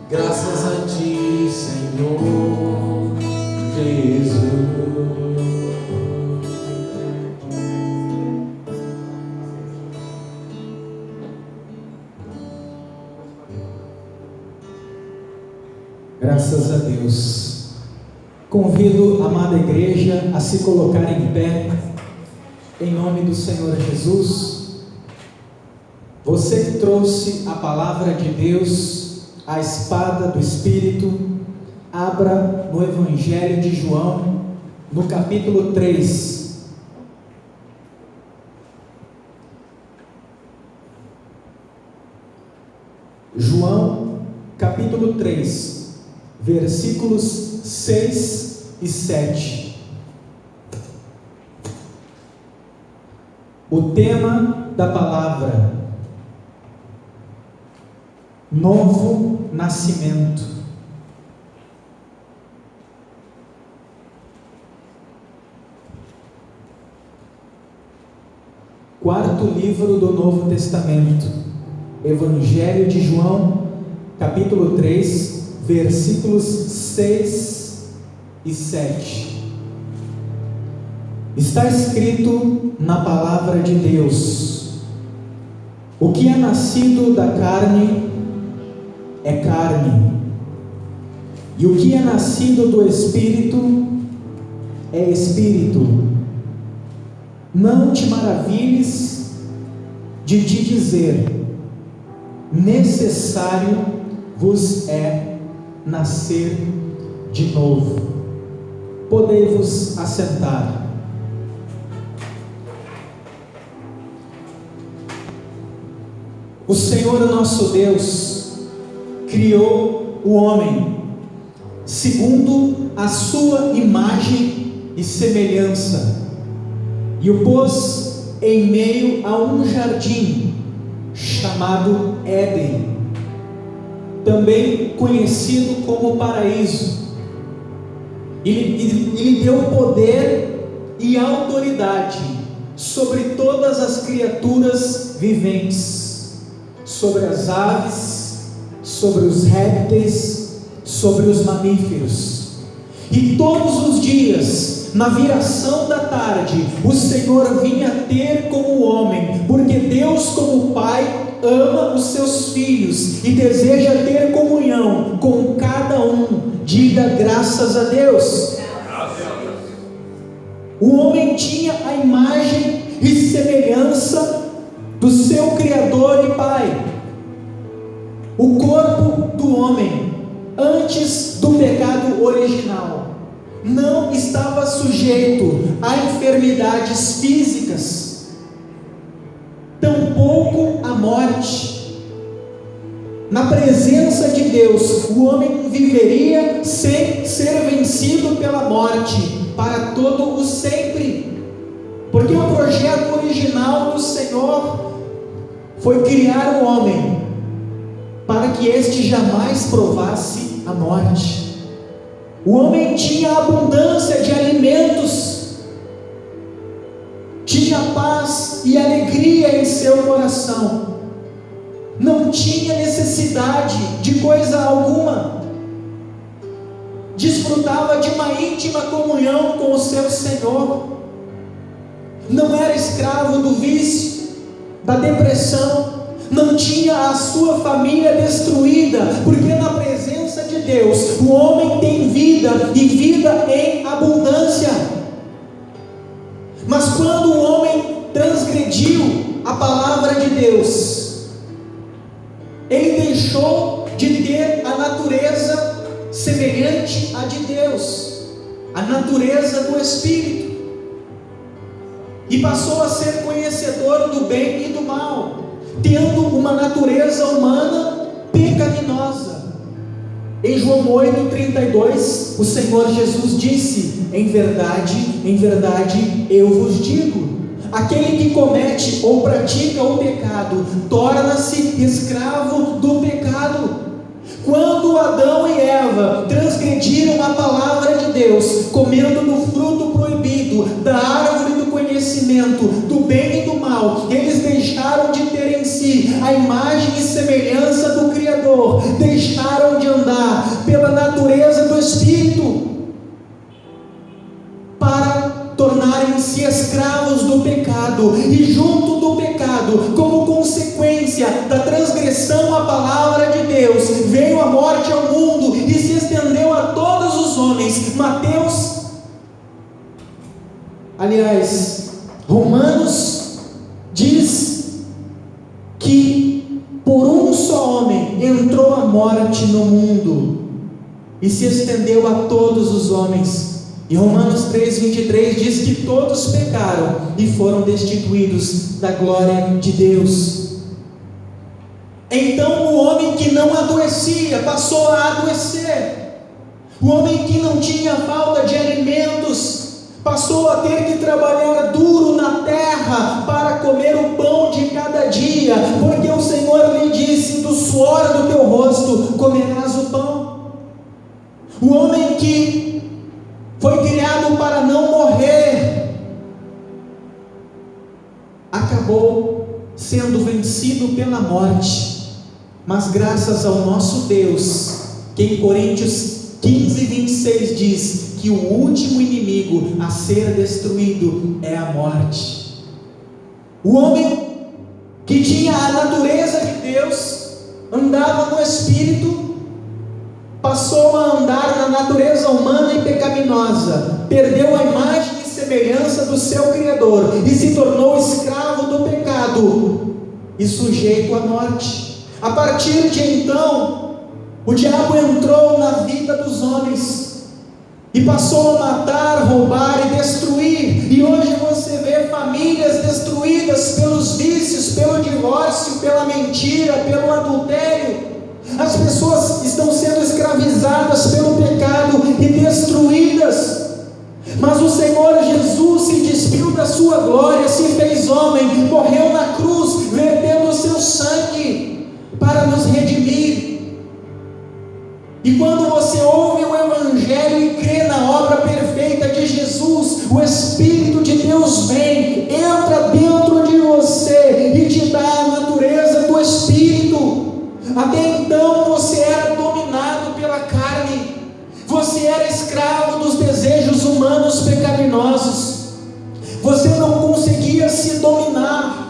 Graças a ti, Senhor Jesus. Graças a Deus. Convido a amada igreja a se colocar em pé, em nome do Senhor Jesus. Você que trouxe a palavra de Deus, a espada do Espírito, abra no Evangelho de João, no capítulo 3. João, capítulo 3. Versículos 6 e 7. O tema da palavra: novo nascimento. Quarto livro do Novo Testamento, Evangelho de João, capítulo 3, versículos 6 e 7. Está escrito na palavra de Deus: o que é nascido da carne é carne, e o que é nascido do Espírito é espírito. Não te maravilhes de te dizer: necessário vos é nascer de novo. Podei-vos assentar. O Senhor nosso Deus criou o homem segundo a sua imagem e semelhança, e o pôs em meio a um jardim chamado Éden, também conhecido como paraíso. Ele lhe deu poder e autoridade sobre todas as criaturas viventes, sobre as aves, sobre os répteis, sobre os mamíferos. E todos os dias, na viração da tarde, o Senhor vinha ter com o homem, porque Deus, como Pai, ama os seus filhos e deseja ter comunhão com cada um. Diga graças a Deus. O homem tinha a imagem e semelhança do seu Criador e Pai. O corpo do homem, antes do pecado original, não estava sujeito a enfermidades físicas, tampouco a morte. Na presença de Deus, o homem viveria sem ser vencido pela morte para todo o sempre, porque o projeto original do Senhor foi criar o homem para que este jamais provasse a morte. O homem tinha abundância de alimentos, tinha paz e alegria em seu coração, não tinha necessidade de coisa alguma, desfrutava de uma íntima comunhão com o seu Senhor, não era escravo do vício, da depressão, não tinha a sua família destruída, porque na presença de Deus o homem tem vida e vida em abundância. Mas quando o homem transgrediu a palavra de Deus, ele deixou de ter a natureza semelhante à de Deus, a natureza do Espírito, e passou a ser conhecedor do bem e do mal, tendo uma natureza humana pecaminosa. Em João 8,32, o Senhor Jesus disse: em verdade eu vos digo, aquele que comete ou pratica o pecado, torna-se escravo do pecado. Quando Adão e Eva transgrediram a palavra de Deus, comendo do fruto proibido, da árvore do conhecimento do bem e do mal, eles deixaram de ter em si si a imagem e semelhança do Criador, deixaram de andar pela natureza do Espírito, para tornarem-se escravos do pecado, e junto do pecado, como consequência da transgressão à palavra de Deus, veio a morte ao mundo e se estendeu a todos os homens. Romanos diz que por um só homem entrou a morte no mundo e se estendeu a todos os homens. E Romanos 3,23 diz que todos pecaram e foram destituídos da glória de Deus. Então o homem que não adoecia passou a adoecer. O homem que não tinha falta de alimentos passou a ter que trabalhar duro na terra para comer o pão de cada dia, porque o Senhor lhe disse: do suor do teu rosto comerás o pão. O homem que foi criado para não morrer acabou sendo vencido pela morte, mas graças ao nosso Deus, que em Coríntios 15:26 diz que o último inimigo a ser destruído é a morte. O homem que tinha a natureza de Deus, andava no Espírito, passou a andar na natureza humana e pecaminosa, perdeu a imagem e semelhança do seu Criador e se tornou escravo do pecado e sujeito à morte. A partir de então, o diabo entrou na vida dos homens e passou a matar, roubar e destruir. E hoje você vê famílias destruídas pelos vícios, pelo divórcio, pela mentira, pelo adultério. As pessoas estão sendo escravizadas pelo pecado e destruídas. Mas o Senhor Jesus se despiu da sua glória, se fez homem, morreu na cruz, vertendo o seu sangue para nos redimir. E quando você ouve o Evangelho e crê na obra perfeita de Jesus, o Espírito de Deus vem, entra dentro de você e te dá a natureza do Espírito. Até então você era dominado pela carne, você era escravo dos desejos humanos pecaminosos, você não conseguia se dominar.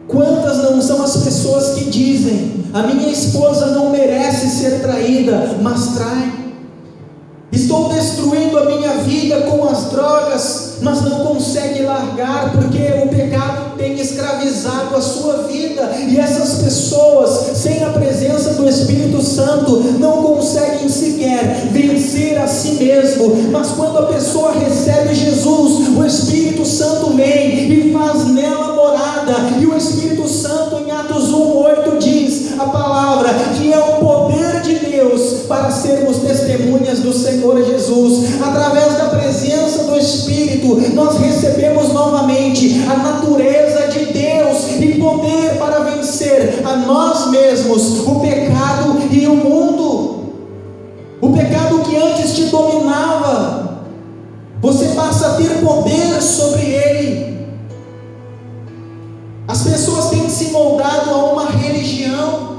Quantas não são as pessoas que dizem: a minha esposa não merece ser traída, mas trai. Estou destruindo a minha vida com as drogas, mas não consegue largar porque o pecado tem escravizado a sua vida. E essas pessoas, sem a presença do Espírito Santo, não conseguem sequer vencer a si mesmo. Mas quando a pessoa recebe Jesus, o Espírito Santo vem e faz nela morada. E o Espírito Santo, em Atos 1:8 diz a palavra que é o poder de Deus para sermos testemunhas do Senhor Jesus. Através da presença do Espírito, nós recebemos novamente a natureza de Deus e poder para vencer a nós mesmos, o pecado e o mundo. O pecado que antes te dominava, você passa a ter poder sobre ele. As pessoas têm se moldado a uma religião.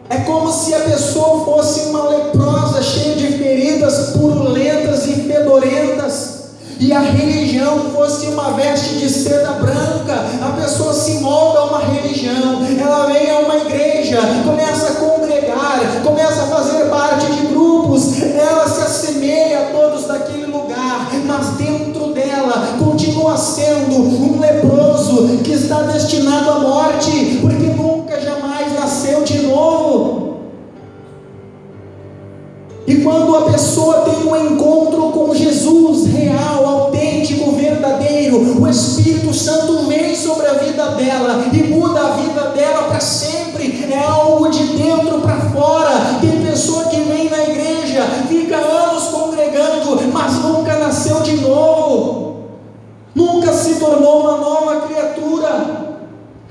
É como se a pessoa fosse uma leprosa, cheia de feridas purulentas e fedorentas, e a religião fosse uma veste de seda branca. A pessoa se molda a uma religião, ela vem a uma igreja, começa a congregar, começa a fazer parte de grupos, ela se assemelha a todos daquele lugar, mas dentro dela continua sendo um leproso que está destinado à morte, porque nunca jamais nasceu de novo. E quando a pessoa tem um encontro com Jesus real, autêntico, verdadeiro, o Espírito Santo vem sobre a vida dela e muda a vida dela para sempre. É algo de dentro para fora. Tem pessoa que vem na igreja, fica anos congregando, mas nunca nasceu de novo, nunca se tornou uma nova criatura.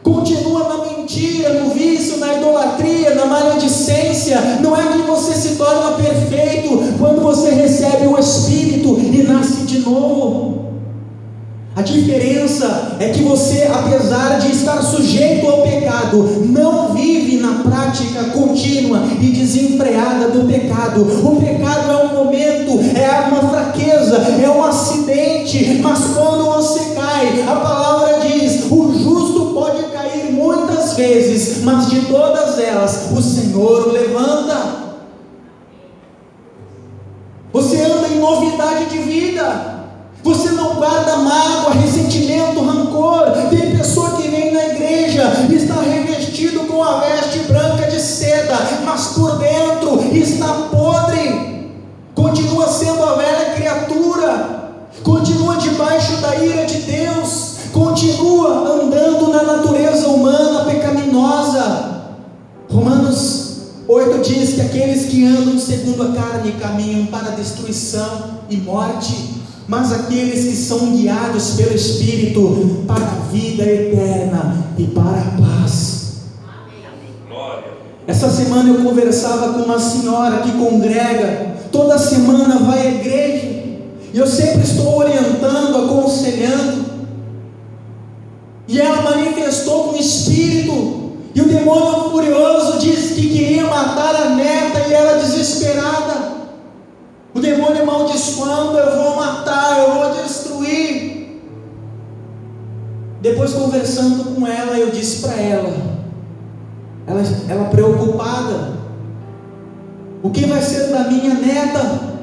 Continua na mentira, no vício, na idolatria, na maledicência. Não é que você se torna perfeito quando você recebe o Espírito e nasce de novo. A diferença é que você, apesar de estar sujeito ao pecado, não vive na prática contínua e desenfreada do pecado. O pecado é um momento, é uma fraqueza, é um acidente, mas quando você cai, a palavra diz: o justo pode cair muitas vezes, mas de todas elas o Senhor o levanta. Você anda em novidade de vida. Você não guarda mágoa, ressentimento, rancor. Tem pessoa que vem na igreja e está revestido com a veste branca de seda, mas por dentro está podre. Continua sendo a velha criatura, continua debaixo da ira de Deus, continua andando na natureza humana pecaminosa. Romanos 8 diz que aqueles que andam segundo a carne caminham para a destruição e morte, mas aqueles que são guiados pelo Espírito para a vida eterna e para a paz. Essa semana eu conversava com uma senhora que congrega, toda semana vai à igreja, e eu sempre estou orientando, aconselhando, e ela manifestou com o Espírito, e o demônio furioso disse que queria matar a neta, e ela desesperada. O demônio amaldiçoando: eu vou matar, eu vou destruir. Depois, conversando com ela, eu disse para ela preocupada: o que vai ser da minha neta?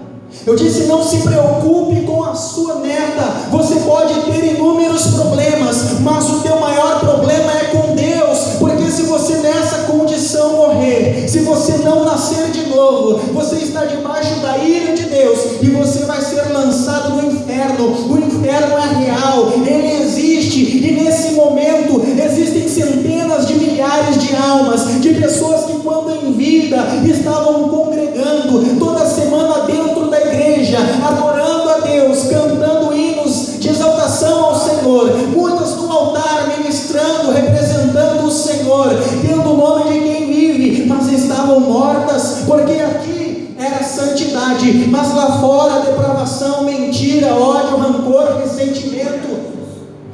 Eu disse: não se preocupe com a sua neta. Você pode ter inúmeros problemas, mas o teu maior problema é com Deus, porque se você nessa condição morrer, se você não nascer de novo, você está debaixo da ira de Deus, e você vai ser lançado no inferno. O inferno é real, ele existe, e nesse momento existem centenas de milhares de almas, de pessoas que quando em vida estavam congregando toda semana dentro da igreja, adorando a Deus, cantando hinos de exaltação ao Senhor, muitas no altar ministrando, representando o Senhor, tendo o nome de quem vive, mas estavam mortas, porque aqui era santidade, mas lá fora depravação, mentira, ódio, rancor, ressentimento.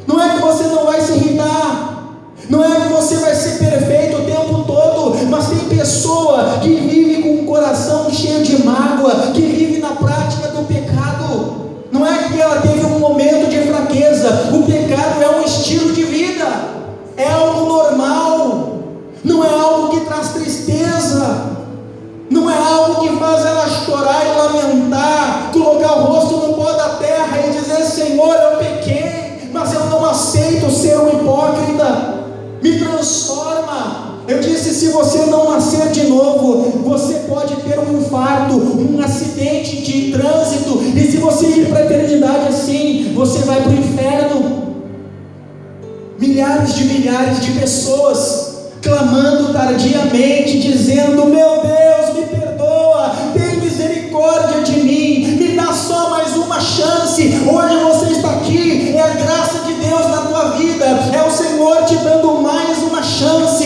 Não é que você não vai se irritar, não é que você vai ser perfeito o tempo todo, mas tem pessoa que vive com um coração cheio de mágoa, que vive na prática do pecado. Não é que ela teve um momento de fraqueza, o pecado é um estilo de vida, é algo normal, não é algo que traz tristeza, não é algo que faz ela chorar e lamentar, colocar o rosto no pó da terra e dizer: Senhor, eu pequei, mas eu não aceito ser um hipócrita, me transforma. Eu disse: se você não nascer de novo, você pode ter um infarto, um acidente de trânsito, e se você ir para a eternidade assim, você vai para o inferno. Milhares de pessoas clamando tardiamente, dizendo: meu Deus, me perdoa, tem misericórdia de mim, me dá só mais uma chance. Hoje você está aqui, é a graça de Deus na tua vida, é o Senhor te dando mais uma chance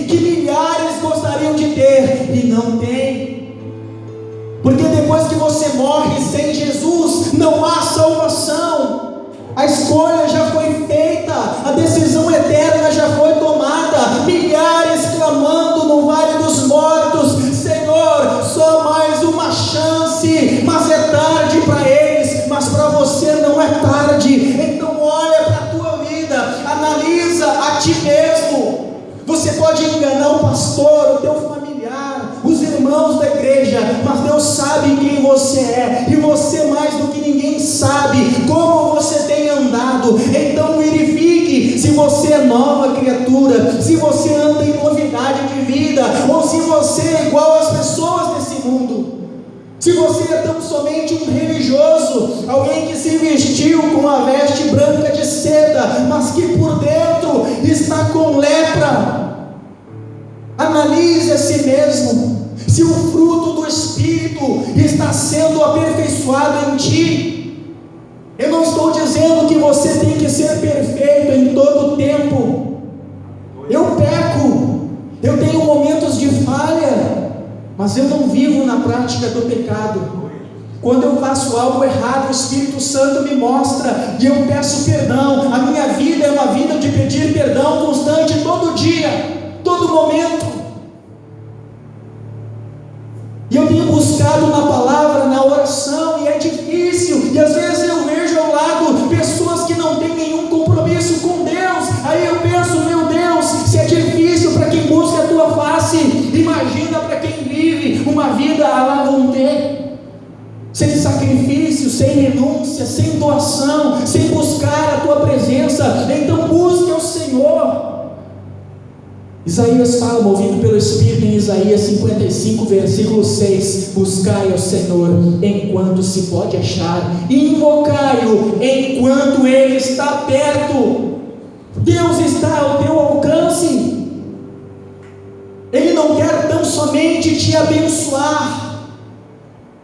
que milhares gostariam de ter e não tem, porque depois que você morre sem Jesus, não há salvação. A escolha já foi feita, a decisão eterna já foi tomada. Milhares clamando no vale dos mortos: Senhor, só mais uma chance. Mas é tarde para eles, mas para você não é tarde. Então olha para a tua vida, analisa a ti mesmo. Você pode enganar o pastor, o teu familiar, os irmãos da igreja, mas Deus sabe quem você é, e você mais do que ninguém sabe como você tem andado. Então verifique se você é nova criatura, se você anda em novidade de vida, ou se você é igual às pessoas desse mundo. Se você é tão somente um religioso, alguém que se vestiu com a veste branca de seda, mas que por dentro está com lepra, analise a si mesmo, se o fruto do Espírito está sendo aperfeiçoado em ti. Eu não estou dizendo que você tem que ser perfeito em todo o tempo. Eu peco, eu tenho momentos de falha, mas eu não vivo na prática do pecado. Quando eu faço algo errado, o Espírito Santo me mostra e eu peço perdão. A minha vida é uma vida de pedir perdão constante, todo dia, todo momento. E eu tenho buscado na palavra, na oração, e é difícil. E às vezes eu vejo ao lado pessoas que não têm nenhum compromisso com Deus. Aí eu penso, meu Deus, se é difícil para quem busca a tua face, imagina para quem vive uma vida à la vontade. Sem sacrifício, sem renúncia, sem doação, sem buscar a tua presença. Então busque o Senhor. Isaías fala, movido pelo Espírito, em Isaías 55, versículo 6: buscai ao Senhor enquanto se pode achar, invocai-o enquanto Ele está perto. Deus está ao teu alcance. Ele não quer tão somente te abençoar,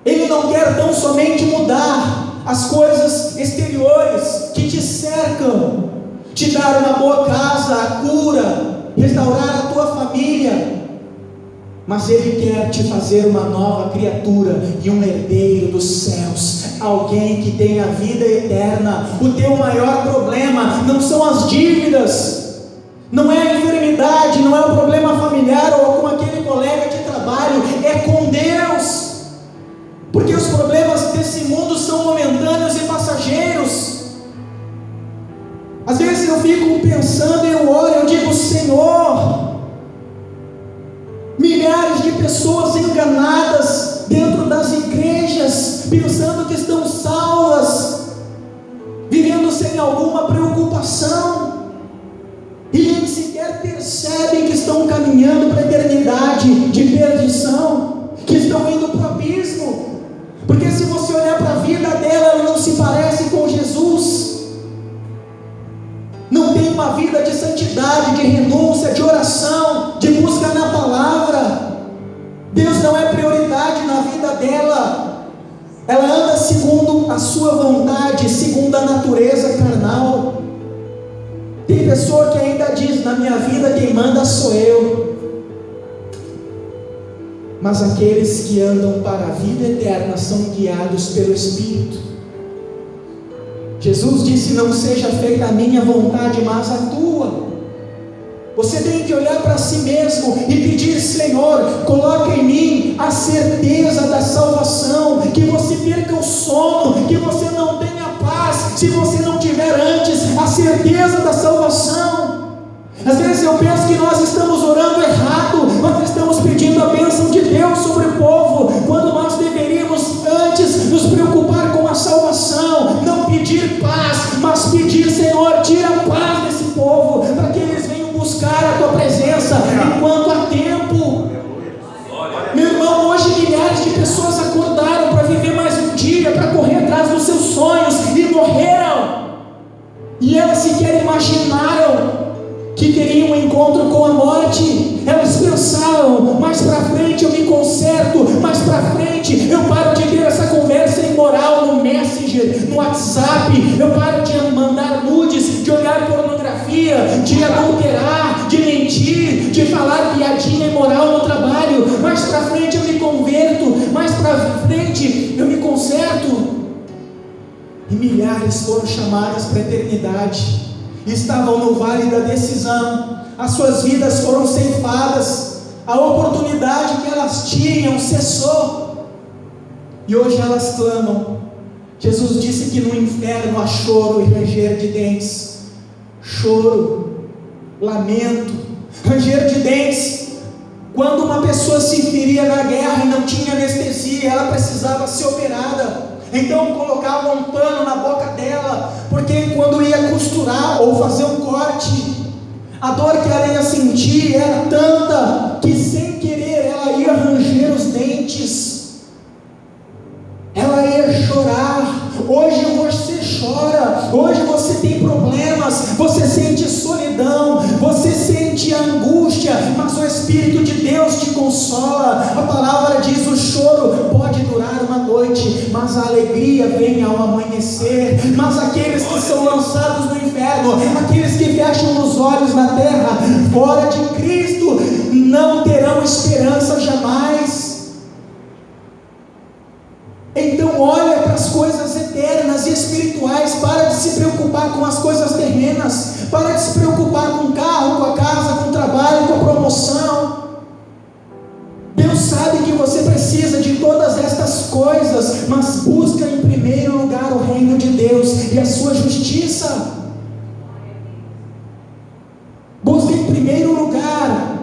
Ele não quer tão somente mudar as coisas exteriores que te cercam, te dar uma boa casa, a cura, restaurar a tua família, mas Ele quer te fazer uma nova criatura e um herdeiro dos céus, alguém que tem a vida eterna. O teu maior problema não são as dívidas, não é a enfermidade, não é o problema familiar ou com aquele colega de trabalho, é com Deus. Porque os problemas desse mundo são momentâneos e passageiros. Às vezes eu fico pensando, eu oro, eu digo, Senhor, milhares de pessoas enganadas dentro das igrejas, pensando que estão salvas, vivendo sem alguma preocupação, e nem sequer percebem que estão caminhando para a eternidade de perdição, que estão indo para o abismo. Porque se você olhar para a vida dela, ela não se parece com Jesus. Não tem uma vida de santidade, de renúncia, de oração, de busca na palavra. Deus não é prioridade na vida dela. Ela anda segundo a sua vontade, segundo a natureza carnal. Tem pessoa que ainda diz, na minha vida quem manda sou eu. Mas aqueles que andam para a vida eterna são guiados pelo Espírito. Jesus disse, não seja feita a minha vontade, mas a tua. Você tem que olhar para si mesmo e pedir, Senhor, coloca em mim a certeza da salvação, que você perca o sono, que você não tenha paz, se você não tiver antes a certeza da salvação. Às vezes eu penso que nós estamos orando errado, nós estamos pedindo a bênção de Deus sobre o povo, quando nós deveríamos antes nos preocupar com a salvação, não pedir paz, mas pedir, Senhor, tira a paz desse povo, para que eles venham buscar a tua presença, enquanto há tempo. Meu irmão, hoje milhares de pessoas acordaram para viver mais um dia, para correr atrás dos seus sonhos, e morreram, e elas sequer imaginaram que teriam um encontro com a morte. Elas pensaram, mais para frente eu me conserto, mais para frente eu paro de ter essa conversa imoral no Messenger, no WhatsApp, eu paro de mandar nudes, de olhar pornografia, de adulterar, de mentir, de falar piadinha imoral no trabalho. Mais para frente eu me converto, mais para frente eu me conserto. E milhares foram chamadas para a eternidade, estavam no vale da decisão, as suas vidas foram ceifadas, a oportunidade que elas tinham cessou, e hoje elas clamam. Jesus disse que no inferno há choro e ranger de dentes, choro, lamento, ranger de dentes. Quando uma pessoa se feria na guerra e não tinha anestesia, ela precisava ser operada, então colocavam um pano na boca dela, porque quando ia costurar ou fazer um corte, a dor que ela ia sentir era tanta que sem querer ela ia ranger os dentes, ela ia chorar. Hoje você chora, hoje você tem problemas, você sente solidão, você sente angústia, mas o Espírito de Deus te consola. A palavra diz, o choro pode durar uma noite, mas a alegria vem ao amanhecer. Mas aqueles que são lançados no inferno, aqueles que fecham os olhos na terra, fora de Cristo, não terão esperança jamais. Então coisas eternas e espirituais. Para de se preocupar com as coisas terrenas. Para de se preocupar com o carro, com a casa, com o trabalho, com a promoção. Deus sabe que você precisa de todas estas coisas, mas busca em primeiro lugar o reino de Deus e a sua justiça. Busca em primeiro lugar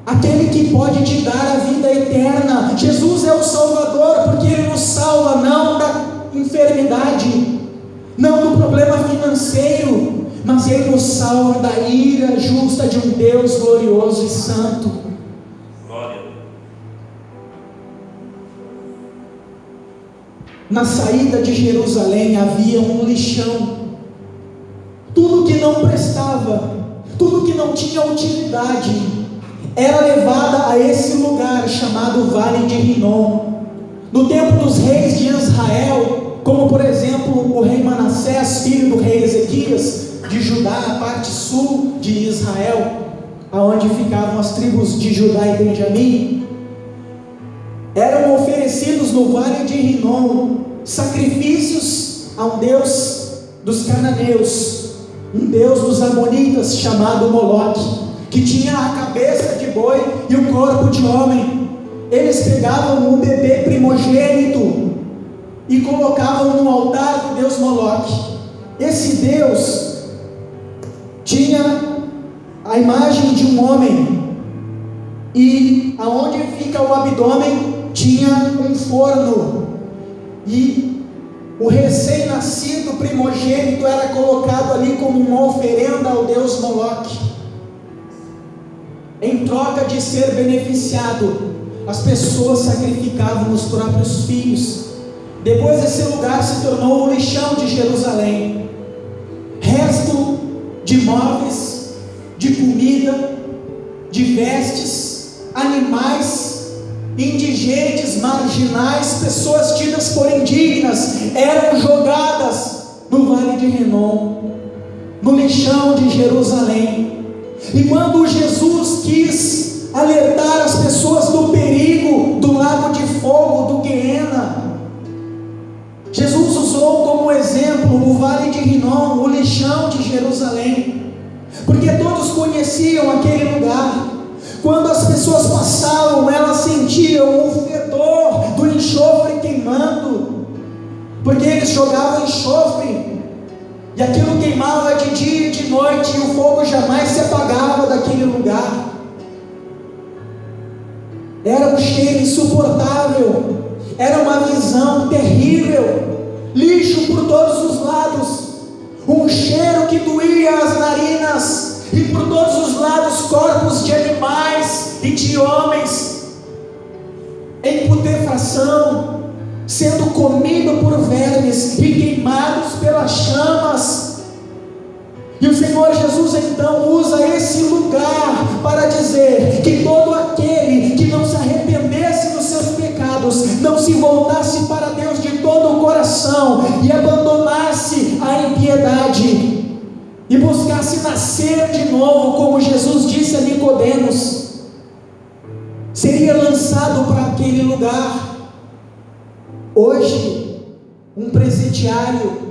aquele que pode te dar a vida eterna. Jesus é o Salvador, porque Ele nos salva não da enfermidade, não do problema financeiro, mas Ele nos salva da ira justa de um Deus glorioso e santo. Glória. Na saída de Jerusalém havia um lixão. Tudo que não prestava, tudo que não tinha utilidade, era levada a esse lugar chamado Vale de Rinom. No tempo dos reis de Israel, como por exemplo o rei Manassés, filho do rei Ezequias, de Judá, a parte sul de Israel, aonde ficavam as tribos de Judá e Benjamim, eram oferecidos no Vale de Rinom sacrifícios a um deus dos cananeus, um deus dos amonitas chamado Moloque, que tinha a cabeça de boi e o corpo de homem. Eles pegavam o bebê primogênito e colocavam no altar do deus Moloque. Esse deus tinha a imagem de um homem, e aonde fica o abdômen tinha um forno, e o recém-nascido primogênito era colocado ali como uma oferenda ao deus Moloque. Em troca de ser beneficiado, as pessoas sacrificavam os próprios filhos. Depois esse lugar se tornou o lixão de Jerusalém. Resto de móveis, de comida, de vestes, animais, indigentes, marginais, pessoas tidas por indignas, eram jogadas no Vale de Rinom, no lixão de Jerusalém. E quando Jesus quis alertar as pessoas do perigo do lago de fogo, do Guiena, Jesus usou como exemplo o Vale de Rinom, o lixão de Jerusalém, porque todos conheciam aquele lugar. Quando as pessoas passavam, elas sentiam o fedor do enxofre queimando, porque eles jogavam enxofre, e aquilo queimava de dia e de noite, e o fogo jamais se apagava daquele lugar. Era um cheiro insuportável, era uma visão terrível, lixo por todos os lados, um cheiro que doía as narinas, e por todos os lados corpos de animais e de homens em putrefação, sendo comido por vermes e queimados pelas chamas. E o Senhor Jesus então usa esse lugar para dizer que todo aquele que não se arrependesse dos seus pecados, não se voltasse para Deus de todo o coração e abandonasse a impiedade e buscasse nascer de novo, como Jesus disse a Nicodemos, seria lançado para aquele lugar. Hoje, um presidiário